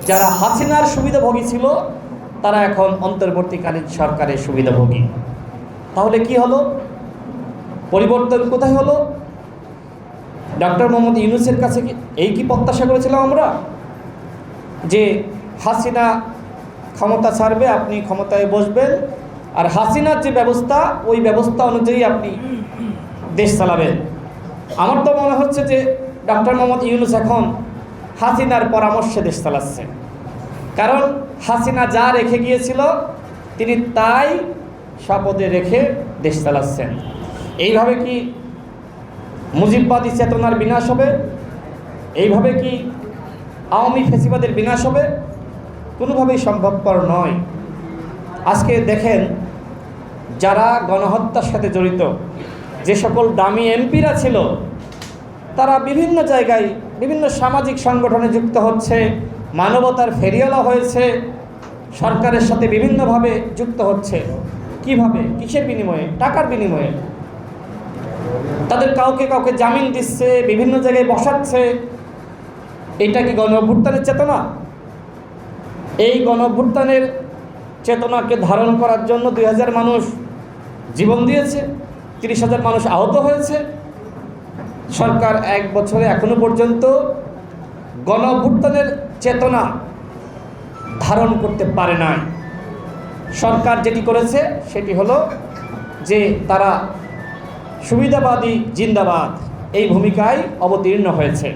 যারা হাসিনার সুবিধাভোগী ছিল তারা এখন অন্তর্বর্তীকালীন সরকারের সুবিধাভোগী। তাহলে কি হলো? পরিবর্তন কোথায় হলো? ডক্টর মোহাম্মদ ইউনূসের কাছে কি প্রত্যাশা করেছিলাম আমরা যে হাসিনা ক্ষমতা ছাড়বে, আপনি ক্ষমতায় বসবেন, আর হাসিনার যে ব্যবস্থা ওই ব্যবস্থা অনুযায়ী আপনি দেশ চালাবেন? আমার তো মনে হচ্ছে যে ডক্টর মোহাম্মদ ইউনূস এখন হাসিনার পরামর্শে দেশ চালাচ্ছে। কারণ হাসিনা যা রেখে গিয়েছিল তিনি তাই শপথে রেখে দেশ চালাচ্ছেন। এইভাবে কি মুজিববাদী চেতনার বিনাশ হবে? এইভাবে কি আওয়ামী ফ্যাসিবাদের বিনাশ হবে? কোনোভাবেই সম্ভবপর নয়। আজকে দেখেন, যারা গণহত্যার সাথে জড়িত যে সকল দামি এমপিরা ছিল তারা বিভিন্ন জায়গায় বিভিন্ন সামাজিক সংগঠনে যুক্ত হচ্ছে, মানবতার ফেরিওয়ালা হয়েছে, সরকারের সাথে বিভিন্নভাবে যুক্ত হচ্ছে। কিভাবে? কিসের বিনিময়ে? টাকার বিনিময়ে। তাদের কাউকে কাউকে জামিন দিচ্ছে, বিভিন্ন জায়গায় বসাচ্ছে। এইটা কি গণ অভ্যুত্থানের চেতনা? এই গণ অভ্যুত্থানের চেতনাকে ধারণ করার জন্য 2000 মানুষ জীবন দিয়েছে, 30,000 মানুষ আহত হয়েছে। সরকার 1 বছরে এখনো পর্যন্ত গণ অভ্যুত্থানের চেতনা ধারণ করতে পারে নাই। সরকার যেটি করেছে সেটি হলো যে তারা সুবিধাবাদী জিন্দাবাদ এই ভূমিকায় অবতীর্ণ হয়েছে।